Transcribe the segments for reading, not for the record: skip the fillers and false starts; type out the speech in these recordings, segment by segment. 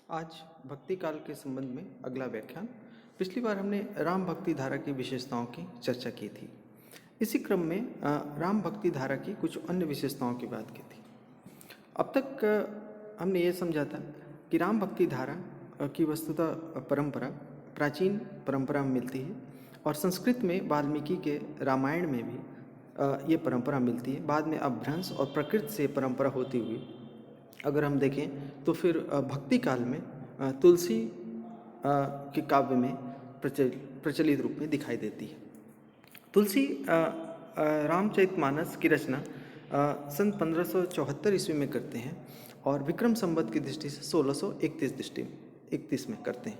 आज भक्ति काल के संबंध में अगला व्याख्यान। पिछली बार हमने राम भक्ति धारा की विशेषताओं की चर्चा की थी। इसी क्रम में राम भक्ति धारा की कुछ अन्य विशेषताओं की बात की थी। अब तक हमने ये समझा था कि राम भक्ति धारा की वस्तुतः परंपरा प्राचीन परंपरा में मिलती है और संस्कृत में वाल्मीकि के रामायण में भी ये परंपरा मिलती है। बाद में अपभ्रंश और प्रकृति से परंपरा होती हुई अगर हम देखें तो फिर भक्ति काल में तुलसी के काव्य में प्रचलित रूप में दिखाई देती है। तुलसी रामचरितमानस की रचना सन 1574 ईस्वी में करते हैं और विक्रम संवत की दृष्टि से 1631 में करते हैं।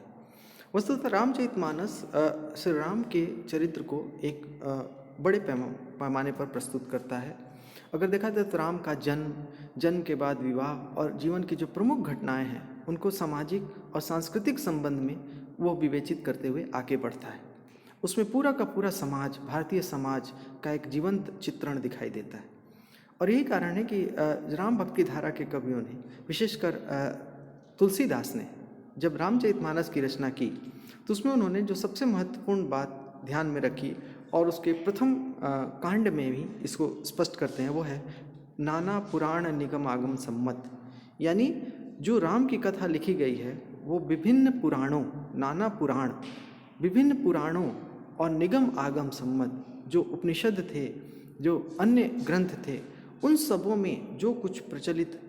वस्तुतः रामचरितमानस श्री राम के चरित्र को एक बड़े पैमाने पर प्रस्तुत करता है। अगर देखा जाए तो राम का जन्म के बाद विवाह और जीवन की जो प्रमुख घटनाएं हैं उनको सामाजिक और सांस्कृतिक संबंध में वो विवेचित करते हुए आगे बढ़ता है। उसमें पूरा का पूरा समाज, भारतीय समाज का एक जीवंत चित्रण दिखाई देता है और यही कारण है कि राम भक्ति धारा के कवियों ने, विशेषकर तुलसीदास ने जब रामचरितमानस की रचना की तो उसमें उन्होंने जो सबसे महत्वपूर्ण बात ध्यान में रखी और उसके प्रथम कांड में भी इसको स्पष्ट करते हैं, वो है नाना पुराण निगम आगम सम्मत। यानी जो राम की कथा लिखी गई है वो विभिन्न पुराणों, नाना पुराण, विभिन्न पुराणों और निगम आगम सम्मत, जो उपनिषद थे, जो अन्य ग्रंथ थे, उन सबों में जो कुछ प्रचलित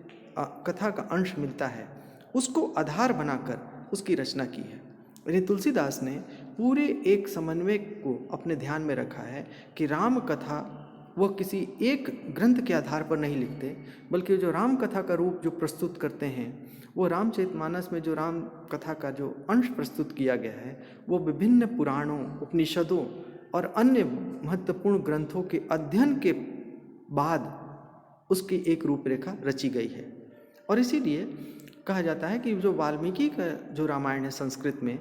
कथा का अंश मिलता है उसको आधार बनाकर उसकी रचना की है। यानी तुलसीदास ने पूरे एक समन्वय को अपने ध्यान में रखा है कि राम कथा वह किसी एक ग्रंथ के आधार पर नहीं लिखते, बल्कि जो राम कथा का रूप जो प्रस्तुत करते हैं वो रामचरितमानस में जो राम कथा का जो अंश प्रस्तुत किया गया है वो विभिन्न पुराणों, उपनिषदों और अन्य महत्वपूर्ण ग्रंथों के अध्ययन के बाद उसकी एक रूपरेखा रची गई है। और इसीलिए कहा जाता है कि जो वाल्मीकि का जो रामायण है संस्कृत में,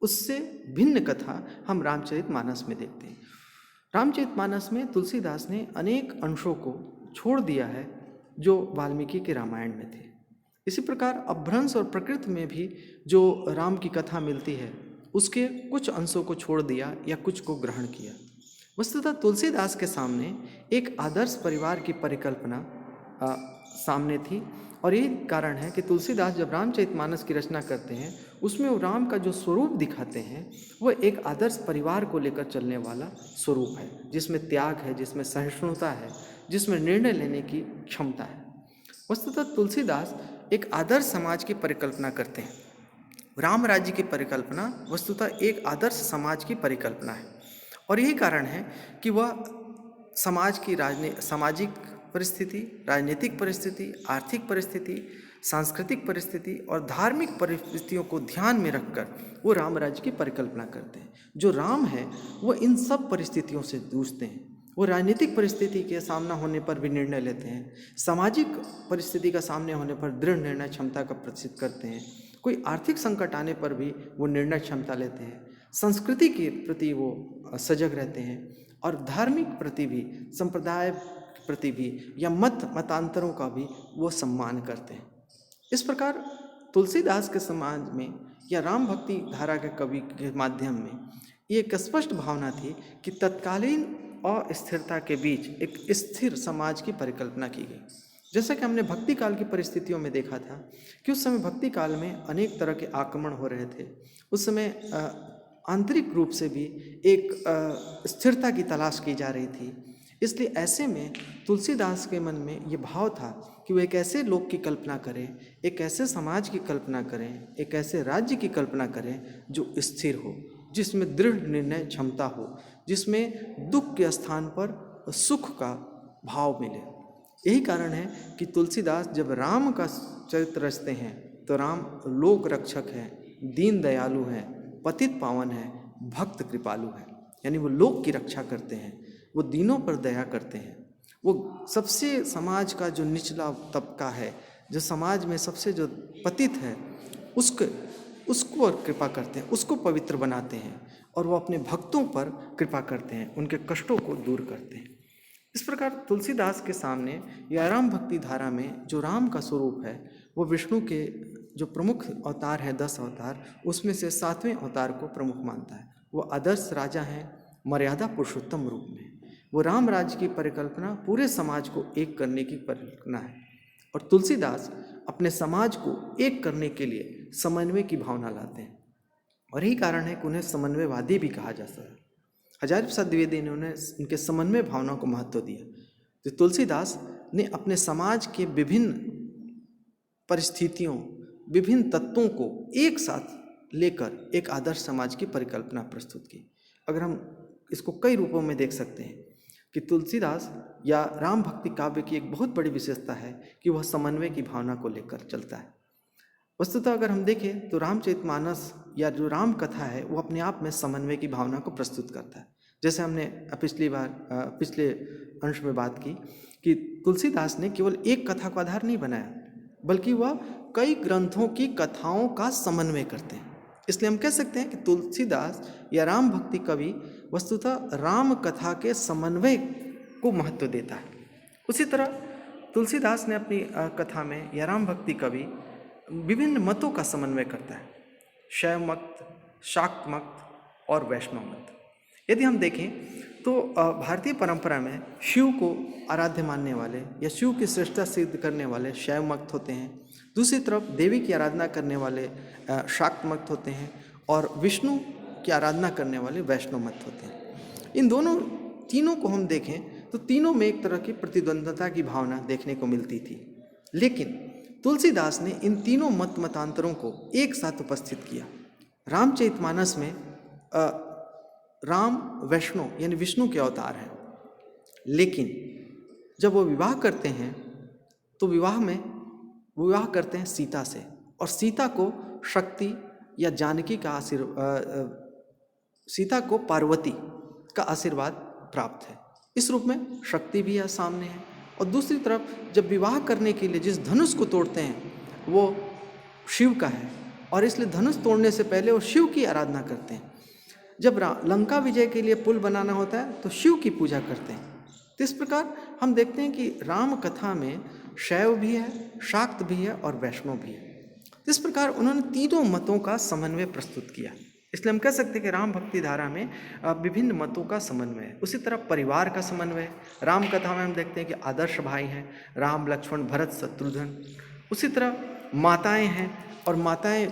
उससे भिन्न कथा हम रामचरितमानस में देखते हैं। रामचरितमानस में तुलसीदास ने अनेक अंशों को छोड़ दिया है जो वाल्मीकि के रामायण में थे। इसी प्रकार अपभ्रंश और प्रकृति में भी जो राम की कथा मिलती है उसके कुछ अंशों को छोड़ दिया या कुछ को ग्रहण किया। वस्तुतः तुलसीदास के सामने एक आदर्श परिवार की परिकल्पना सामने थी और यही कारण है कि तुलसीदास जब रामचरितमानस की रचना करते हैं उसमें वो राम का जो स्वरूप दिखाते हैं वह एक आदर्श परिवार को लेकर चलने वाला स्वरूप है, जिसमें त्याग है, जिसमें सहिष्णुता है, जिसमें निर्णय लेने की क्षमता है। वस्तुतः तुलसीदास एक आदर्श समाज की परिकल्पना करते हैं। राम राज्य की परिकल्पना वस्तुतः एक आदर्श समाज की परिकल्पना है और यही कारण है कि वह समाज की सामाजिक परिस्थिति, राजनीतिक परिस्थिति, आर्थिक परिस्थिति, सांस्कृतिक परिस्थिति और धार्मिक परिस्थितियों को ध्यान में रखकर वो राम राज्य की परिकल्पना करते हैं। जो राम है वो इन सब परिस्थितियों से जूझते हैं। वो राजनीतिक परिस्थिति के सामना होने पर भी निर्णय लेते हैं, सामाजिक परिस्थिति का सामने होने पर दृढ़ निर्णय क्षमता का प्रदर्शित करते हैं, कोई आर्थिक संकट आने पर भी वो निर्णय क्षमता लेते हैं, संस्कृति के प्रति वो सजग रहते हैं और धार्मिक प्रति भी, संप्रदाय प्रति भी या मतांतरों का भी वो सम्मान करते हैं। इस प्रकार तुलसीदास के समाज में या राम भक्ति धारा के कवि के माध्यम में ये एक स्पष्ट भावना थी कि तत्कालीन अस्थिरता के बीच एक स्थिर समाज की परिकल्पना की गई। जैसा कि हमने भक्ति काल की परिस्थितियों में देखा था कि उस समय भक्ति काल में अनेक तरह के आक्रमण हो रहे थे। उस समय आंतरिक रूप से भी एक स्थिरता की तलाश की जा रही थी। इसलिए ऐसे में तुलसीदास के मन में ये भाव था कि वो एक ऐसे लोक की कल्पना करें, एक ऐसे समाज की कल्पना करें, एक ऐसे राज्य की कल्पना करें जो स्थिर हो, जिसमें दृढ़ निर्णय क्षमता हो, जिसमें दुख के स्थान पर सुख का भाव मिले। यही कारण है कि तुलसीदास जब राम का चरित्र रचते हैं तो राम लोक रक्षक हैं, दीन दयालु हैं, पतित पावन हैं, भक्त कृपालु हैं। यानी वो लोक की रक्षा करते हैं, वो दीनों पर दया करते हैं, वो सबसे समाज का जो निचला तबका है, जो समाज में सबसे जो पतित है, उसको कृपा करते हैं, उसको पवित्र बनाते हैं और वो अपने भक्तों पर कृपा करते हैं, उनके कष्टों को दूर करते हैं। इस प्रकार तुलसीदास के सामने या राम भक्ति धारा में जो राम का स्वरूप है वो विष्णु के जो प्रमुख अवतार है 10 अवतार, उसमें से 7वें अवतार को प्रमुख मानता है। वो आदर्श राजा हैं मर्यादा पुरुषोत्तम रूप में। वो राम राज्य की परिकल्पना पूरे समाज को एक करने की परिकल्पना है। और तुलसीदास अपने समाज को एक करने के लिए समन्वय की भावना लाते हैं, और यही कारण है कि उन्हें समन्वयवादी भी कहा जाता है। आचार्य प्रसाद द्विवेदी ने उन्हें उनके समन्वय भावना को महत्व दिया। तो तुलसीदास ने अपने समाज के विभिन्न परिस्थितियों, विभिन्न तत्वों को एक साथ लेकर एक आदर्श समाज की परिकल्पना प्रस्तुत की। अगर हम इसको कई रूपों में देख सकते हैं कि तुलसीदास या राम भक्ति काव्य की एक बहुत बड़ी विशेषता है कि वह समन्वय की भावना को लेकर चलता है। वस्तुतः अगर हम देखें तो रामचरितमानस या जो राम कथा है वो अपने आप में समन्वय की भावना को प्रस्तुत करता है। जैसे हमने पिछले अंश में बात की कि तुलसीदास ने केवल एक कथा को आधार नहीं बनाया, बल्कि वह कई ग्रंथों की कथाओं का समन्वय करते हैं। इसलिए हम कह सकते हैं कि तुलसीदास या राम भक्ति कवि वस्तुतः राम कथा के समन्वय को महत्व देता है। उसी तरह तुलसीदास ने अपनी कथा में या राम भक्ति कवि विभिन्न मतों का समन्वय करता है, शैव मत, शाक्त मत और वैष्णव मत। यदि हम देखें तो भारतीय परंपरा में शिव को आराध्य मानने वाले या शिव की श्रेष्ठता सिद्ध करने वाले शैव मत होते हैं। दूसरी तरफ देवी की आराधना करने वाले शाक्त मत होते हैं, और विष्णु की आराधना करने वाले वैष्णव मत होते हैं। इन तीनों को हम देखें तो तीनों में एक तरह की प्रतिद्वंद्विता की भावना देखने को मिलती थी, लेकिन तुलसीदास ने इन तीनों मतांतरों को एक साथ उपस्थित किया। रामचरितमानस में राम वैष्णव यानी विष्णु के अवतार हैं, लेकिन जब वो विवाह करते हैं तो विवाह करते हैं सीता से, और सीता को शक्ति या जानकी का सीता को पार्वती का आशीर्वाद प्राप्त है। इस रूप में शक्ति भी सामने है। और दूसरी तरफ जब विवाह करने के लिए जिस धनुष को तोड़ते हैं वो शिव का है, और इसलिए धनुष तोड़ने से पहले वो शिव की आराधना करते हैं। जब लंका विजय के लिए पुल बनाना होता है तो शिव की पूजा करते हैं। तो इस प्रकार हम देखते हैं कि राम कथा में शैव भी है, शाक्त भी है और वैष्णव भी है। तो इस प्रकार उन्होंने तीनों मतों का समन्वय प्रस्तुत किया। इसलिए हम कह सकते हैं कि राम भक्ति धारा में विभिन्न मतों का समन्वय है। उसी तरह परिवार का समन्वय, राम कथा में हम देखते हैं कि आदर्श भाई हैं, राम लक्ष्मण भरत शत्रुघ्न। उसी तरह माताएं हैं, और माताएं,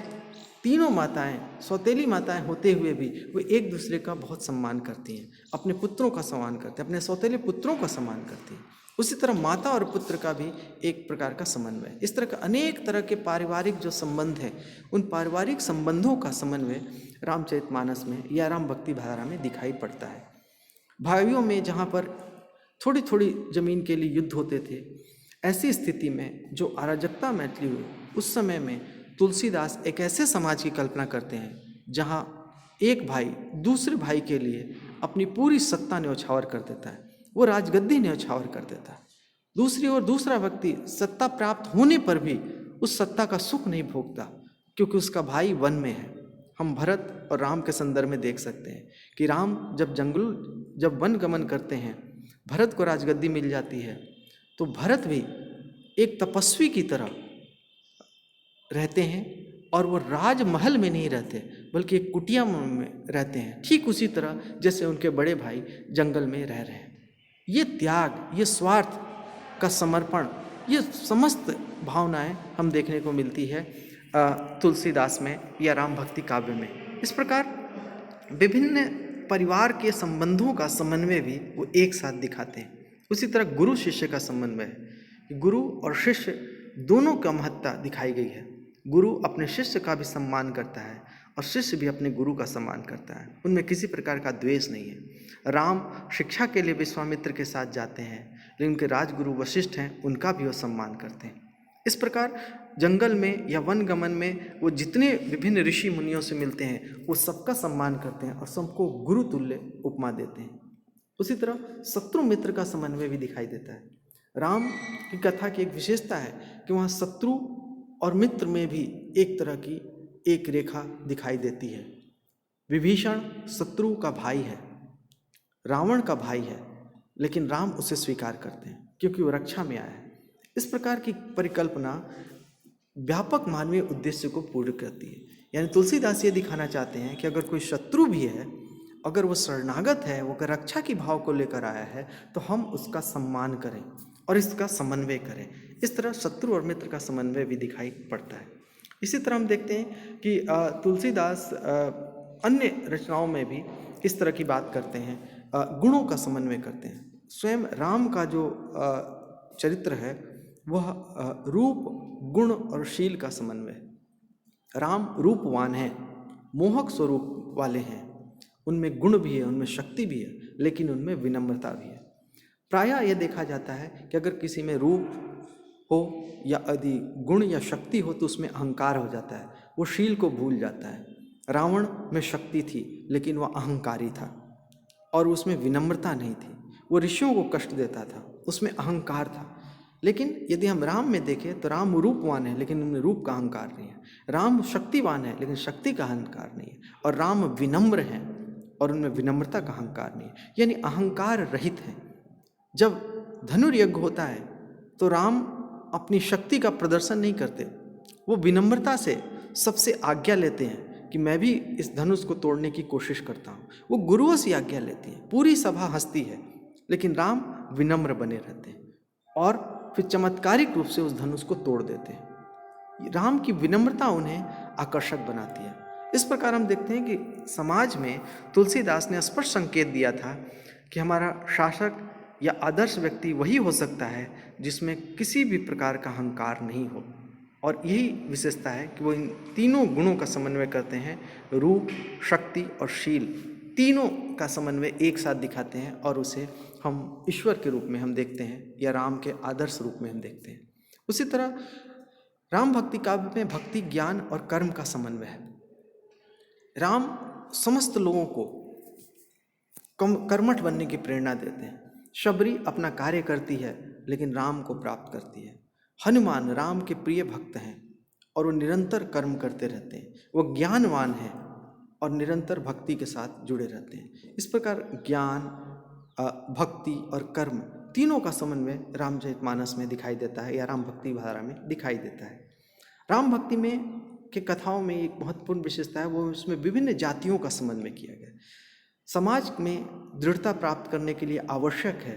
तीनों माताएं सौतेली माताएं होते हुए भी वो एक दूसरे का बहुत सम्मान करती हैं, अपने पुत्रों का सम्मान करते हैं, अपने सौतेले पुत्रों का सम्मान करती हैं। उसी तरह माता और पुत्र का भी एक प्रकार का समन्वय। इस तरह का अनेक तरह के पारिवारिक जो संबंध हैं, उन पारिवारिक संबंधों का समन्वय रामचरितमानस में या राम भक्ति धारा में दिखाई पड़ता है। भाइयों में जहाँ पर थोड़ी थोड़ी जमीन के लिए युद्ध होते थे, ऐसी स्थिति में जो अराजकता मचली हुई, उस समय में तुलसीदास एक ऐसे समाज की कल्पना करते हैं जहाँ एक भाई दूसरे भाई के लिए अपनी पूरी सत्ता न्यौछावर कर देता है, वो राजगद्दी न्यौछावर कर देता है। दूसरी ओर दूसरा व्यक्ति सत्ता प्राप्त होने पर भी उस सत्ता का सुख नहीं भोगता, क्योंकि उसका भाई वन में है। हम भरत और राम के संदर्भ में देख सकते हैं कि राम जब वन गमन करते हैं, भरत को राजगद्दी मिल जाती है, तो भरत भी एक तपस्वी की तरह रहते हैं, और वो राजमहल में नहीं रहते बल्कि एक कुटिया में रहते हैं, ठीक उसी तरह जैसे उनके बड़े भाई जंगल में रह रहे हैं। ये त्याग, ये स्वार्थ का समर्पण, ये समस्त भावनाएं हम देखने को मिलती है तुलसीदास में या राम भक्ति काव्य में। इस प्रकार विभिन्न परिवार के संबंधों का समन्वय भी वो एक साथ दिखाते हैं। उसी तरह गुरु शिष्य का समन्वय है, गुरु और शिष्य दोनों का महत्ता दिखाई गई है। गुरु अपने शिष्य का भी सम्मान करता है और शिष्य भी अपने गुरु का सम्मान करता है, उनमें किसी प्रकार का द्वेष नहीं है। राम शिक्षा के लिए विश्वामित्र के साथ जाते हैं, लेकिन उनके राजगुरु वशिष्ठ हैं, उनका भी वो सम्मान करते हैं। इस प्रकार जंगल में या वन गमन में वो जितने विभिन्न ऋषि मुनियों से मिलते हैं, वो सबका सम्मान करते हैं और सबको गुरु तुल्य उपमा देते हैं। उसी तरह शत्रु मित्र का समन्वय भी दिखाई देता है। राम की कथा की एक विशेषता है कि वहाँ शत्रु और मित्र में भी एक तरह की एक रेखा दिखाई देती है। विभीषण शत्रु का भाई है, रावण का भाई है, लेकिन राम उसे स्वीकार करते हैं क्योंकि वो रक्षा में आया है। इस प्रकार की परिकल्पना व्यापक मानवीय उद्देश्य को पूर्ण करती है। यानी तुलसीदास ये दिखाना चाहते हैं कि अगर कोई शत्रु भी है, अगर वो शरणागत है, वो अगर रक्षा की भाव को लेकर आया है, तो हम उसका सम्मान करें और इसका समन्वय करें। इस तरह शत्रु और मित्र का समन्वय भी दिखाई पड़ता है। इसी तरह हम देखते हैं कि तुलसीदास अन्य रचनाओं में भी इस तरह की बात करते हैं, गुणों का समन्वय करते हैं। स्वयं राम का जो चरित्र है वह रूप, गुण और शील का समन्वय है। राम रूपवान हैं, मोहक स्वरूप वाले हैं, उनमें गुण भी है, उनमें शक्ति भी है, लेकिन उनमें विनम्रता भी है। प्रायः यह देखा जाता है कि अगर किसी में रूप हो या यदि गुण या शक्ति हो तो उसमें अहंकार हो जाता है, वो शील को भूल जाता है। रावण में शक्ति थी लेकिन वह अहंकारी था और उसमें विनम्रता नहीं थी, वो ऋषियों को कष्ट देता था, उसमें अहंकार था। लेकिन यदि हम राम में देखें तो राम रूपवान है लेकिन उनमें रूप का अहंकार नहीं है। राम शक्तिवान है लेकिन शक्ति का अहंकार नहीं है। और राम विनम्र हैं और उनमें विनम्रता का अहंकार नहीं है, यानी अहंकार रहित हैं। जब धनुर्यज्ञ होता है तो राम अपनी शक्ति का प्रदर्शन नहीं करते, वो विनम्रता से सबसे आज्ञा लेते हैं कि मैं भी इस धनुष को तोड़ने की कोशिश करता हूँ। वो गुरुओं से आज्ञा लेती हैं, पूरी सभा हंसती है, लेकिन राम विनम्र बने रहते हैं और फिर चमत्कारिक रूप से उस धनुष को तोड़ देते हैं। राम की विनम्रता उन्हें आकर्षक बनाती है। इस प्रकार हम देखते हैं कि समाज में तुलसीदास ने स्पष्ट संकेत दिया था कि हमारा शासक या आदर्श व्यक्ति वही हो सकता है जिसमें किसी भी प्रकार का अहंकार नहीं हो। और यही विशेषता है कि वो इन तीनों गुणों का समन्वय करते हैं, रूप, शक्ति और शील, तीनों का समन्वय एक साथ दिखाते हैं और उसे हम ईश्वर के रूप में हम देखते हैं या राम के आदर्श रूप में हम देखते हैं। उसी तरह राम भक्ति काव्य में भक्ति, ज्ञान और कर्म का समन्वय है। राम समस्त लोगों को कर्मठ बनने की प्रेरणा देते हैं। शबरी अपना कार्य करती है लेकिन राम को प्राप्त करती है। हनुमान राम के प्रिय भक्त हैं और वो निरंतर कर्म करते रहते हैं। वो ज्ञानवान हैं और निरंतर भक्ति के साथ जुड़े रहते हैं। इस प्रकार ज्ञान, भक्ति और कर्म तीनों का समन्वय रामचरितमानस में दिखाई देता है या राम भक्ति धारा में दिखाई देता है। राम भक्ति में के कथाओं में एक महत्वपूर्ण विशेषता है, वो उसमें विभिन्न जातियों का समन्वय किया गया। समाज में दृढ़ता प्राप्त करने के लिए आवश्यक है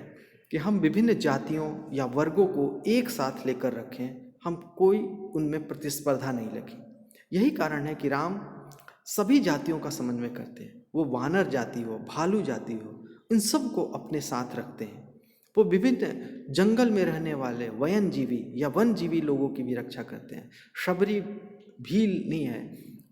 कि हम विभिन्न जातियों या वर्गों को एक साथ लेकर रखें, हम कोई उनमें प्रतिस्पर्धा नहीं रखें। यही कारण है कि राम सभी जातियों का समन्वय करते हैं। वो वानर जाति हो, भालू जाति हो, इन सब को अपने साथ रखते हैं। वो विभिन्न जंगल में रहने वाले वन्यजीवी या वनजीवी लोगों की भी रक्षा करते हैं। शबरी भील नहीं है,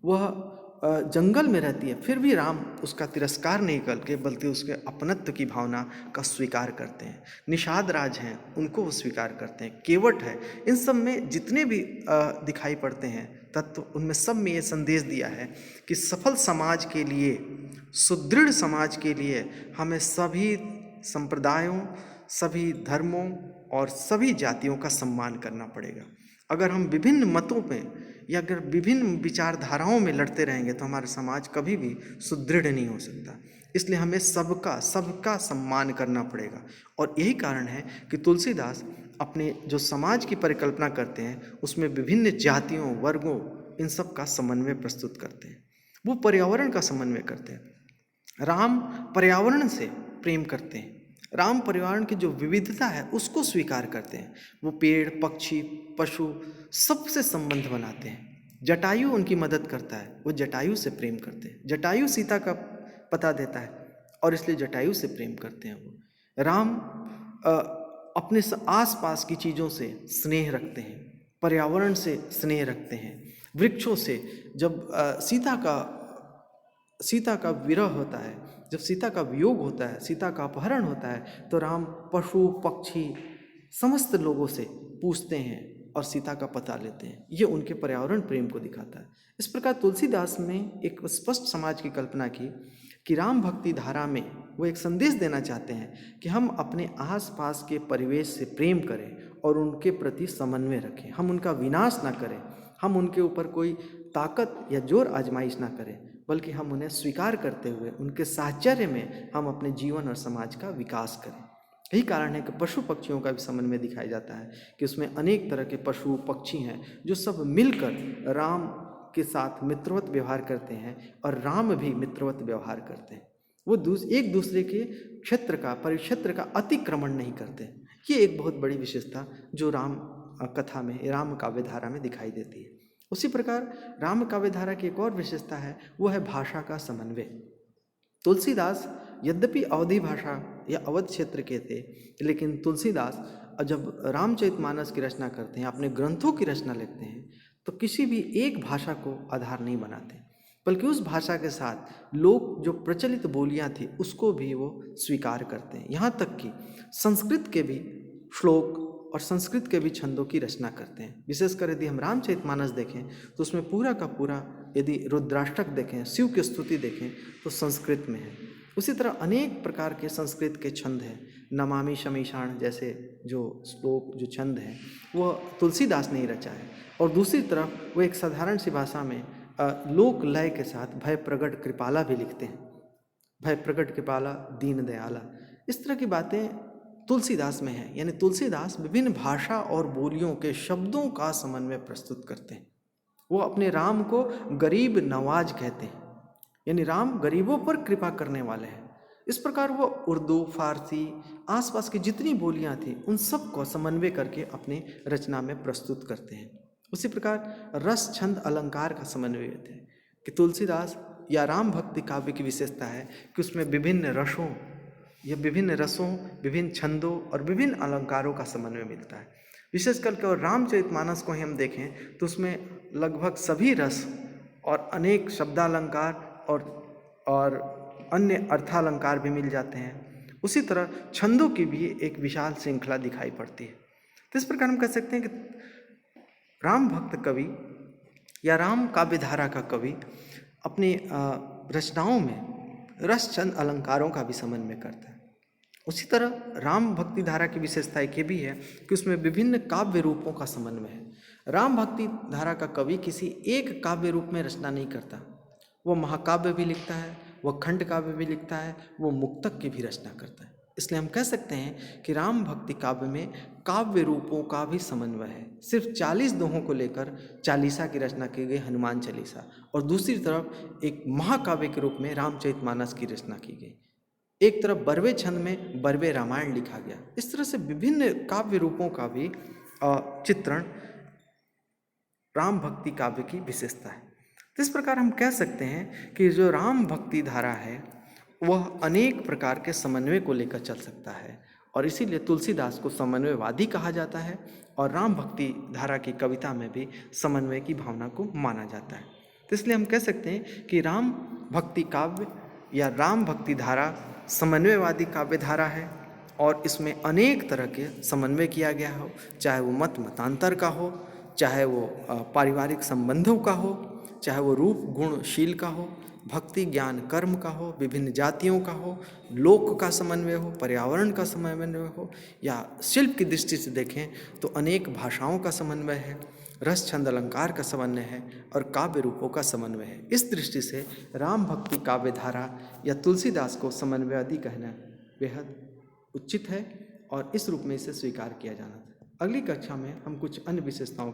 वह जंगल में रहती है, फिर भी राम उसका तिरस्कार नहीं करके बल्कि उसके अपनत्व की भावना का स्वीकार करते हैं। निषाद राज हैं, उनको वो स्वीकार करते हैं। केवट है, इन सब में जितने भी दिखाई पड़ते हैं तत्व, उनमें सब में ये संदेश दिया है कि सफल समाज के लिए, सुदृढ़ समाज के लिए हमें सभी संप्रदायों, सभी धर्मों और सभी जातियों का सम्मान करना पड़ेगा। अगर हम विभिन्न मतों में या अगर विभिन्न विचारधाराओं में लड़ते रहेंगे तो हमारा समाज कभी भी सुदृढ़ नहीं हो सकता। इसलिए हमें सबका सम्मान करना पड़ेगा। और यही कारण है कि तुलसीदास अपने जो समाज की परिकल्पना करते हैं उसमें विभिन्न जातियों, वर्गों, इन सब का समन्वय प्रस्तुत करते हैं। वो पर्यावरण का समन्वय करते हैं। राम पर्यावरण से प्रेम करते हैं। राम पर्यावरण की जो विविधता है उसको स्वीकार करते हैं। वो पेड़, पक्षी, पशु सबसे संबंध बनाते हैं। जटायु उनकी मदद करता है, वो जटायु से प्रेम करते हैं। जटायु सीता का पता देता है और इसलिए जटायु से प्रेम करते हैं। वो राम अपने आसपास की चीज़ों से स्नेह रखते हैं, पर्यावरण से स्नेह रखते हैं। वृक्षों से, जब सीता का विरह होता है, जब सीता का वियोग होता है, सीता का अपहरण होता है, तो राम पशु, पक्षी, समस्त लोगों से पूछते हैं और सीता का पता लेते हैं। ये उनके पर्यावरण प्रेम को दिखाता है। इस प्रकार तुलसीदास ने एक स्पष्ट समाज की कल्पना की कि राम भक्ति धारा में वो एक संदेश देना चाहते हैं कि हम अपने आसपास के परिवेश से प्रेम करें और उनके प्रति समन्वय रखें। हम उनका विनाश ना करें, हम उनके ऊपर कोई ताकत या जोर आजमाइश ना करें, बल्कि हम उन्हें स्वीकार करते हुए उनके साहचर्य में हम अपने जीवन और समाज का विकास करें। यही कारण है कि पशु पक्षियों का भी समन्वय दिखाया जाता है कि उसमें अनेक तरह के पशु पक्षी हैं जो सब मिलकर राम के साथ मित्रवत व्यवहार करते हैं और राम भी मित्रवत व्यवहार करते हैं। वो एक दूसरे के क्षेत्र का परिक्षेत्र का अतिक्रमण नहीं करते। ये एक बहुत बड़ी विशेषता जो राम कथा में, राम काव्य धारा में दिखाई देती है। उसी प्रकार राम काव्य धारा की एक और विशेषता है, वो है भाषा का समन्वय। तुलसीदास यद्यपि अवधी भाषा या अवध क्षेत्र के थे, लेकिन तुलसीदास जब रामचरितमानस की रचना करते हैं, अपने ग्रंथों की रचना लिखते हैं, तो किसी भी एक भाषा को आधार नहीं बनाते, बल्कि उस भाषा के साथ लोग जो प्रचलित बोलियां थी उसको भी वो स्वीकार करते हैं। यहाँ तक कि संस्कृत के भी श्लोक और संस्कृत के भी छंदों की रचना करते हैं। विशेषकर यदि हम रामचरितमानस देखें तो उसमें पूरा का पूरा, यदि रुद्राष्टक देखें, शिव की स्तुति देखें तो संस्कृत में है। उसी तरह अनेक प्रकार के संस्कृत के छंद हैं। नमामि शमीशान जैसे जो श्लोक, जो छंद हैं, वो तुलसीदास ने ही रचा है। और दूसरी तरफ वो एक साधारण सी भाषा में लोक लय के साथ भय प्रगट कृपाला भी लिखते हैं। भय प्रगट कृपाला दीन दयाला, इस तरह की बातें तुलसीदास में है। यानी तुलसीदास विभिन्न भाषा और बोलियों के शब्दों का समन्वय प्रस्तुत करते हैं। वो अपने राम को गरीब नवाज कहते हैं, यानी राम गरीबों पर कृपा करने वाले हैं। इस प्रकार वो उर्दू, फारसी, आसपास की जितनी बोलियां थी उन सब को समन्वय करके अपनी रचना में प्रस्तुत करते हैं। उसी प्रकार रस, छंद, अलंकार का समन्वय थे कि तुलसीदास या राम भक्ति काव्य की विशेषता है कि उसमें विभिन्न रसों, विभिन्न छंदों और विभिन्न अलंकारों का समन्वय मिलता है। विशेष करके और रामचरितमानस को ही हम देखें तो उसमें लगभग सभी रस और अनेक शब्दालंकार और अन्य अर्थालंकार भी मिल जाते हैं। उसी तरह छंदों की भी एक विशाल श्रृंखला दिखाई पड़ती है। तो इस प्रकार हम कह सकते हैं कि राम भक्त कवि या राम काव्य धारा का कवि अपनी रचनाओं में रस, छंद, अलंकारों का भी समन्वय करता है। उसी तरह राम भक्ति धारा की विशेषता एक ये भी है कि उसमें विभिन्न काव्य रूपों का समन्वय है। राम भक्ति धारा का कवि किसी एक काव्य रूप में रचना नहीं करता, वो महाकाव्य भी लिखता है, वह खंड काव्य भी लिखता है, वो मुक्तक की भी रचना करता है। इसलिए हम कह सकते हैं कि राम भक्ति काव्य में काव्य रूपों का भी समन्वय है। सिर्फ 40 दोहों को लेकर चालीसा की रचना की गई, हनुमान चालीसा, और दूसरी तरफ एक महाकाव्य के रूप में रामचरितमानस की रचना की गई। एक तरफ बरवे छंद में बरवे रामायण लिखा गया। इस तरह से विभिन्न काव्य रूपों का भी चित्रण राम भक्ति काव्य की विशेषता है। तो इस प्रकार हम कह सकते हैं कि जो राम भक्ति धारा है वह अनेक प्रकार के समन्वय को लेकर चल सकता है, और इसीलिए तुलसीदास को समन्वयवादी कहा जाता है और राम भक्ति धारा की कविता में भी समन्वय की भावना को माना जाता है। तो इसलिए हम कह सकते हैं कि राम भक्ति काव्य या राम भक्ति धारा समन्वयवादी काव्य धारा है, और इसमें अनेक तरह के समन्वय किया गया हो, चाहे वो मतांतर का हो, चाहे वो पारिवारिक संबंधों का हो, चाहे वो रूप गुण शील का हो, भक्ति ज्ञान कर्म का हो, विभिन्न जातियों का हो, लोक का समन्वय हो, पर्यावरण का समन्वय हो, या शिल्प की दृष्टि से देखें तो अनेक भाषाओं का समन्वय है, रस, छंद, अलंकार का समन्वय है और काव्य रूपों का समन्वय है। इस दृष्टि से राम भक्ति काव्य धारा या तुलसीदास को समन्वयवादी कहना बेहद उचित है और इस रूप में इसे स्वीकार किया जाना था। अगली कक्षा में हम कुछ अन्य विशेषताओं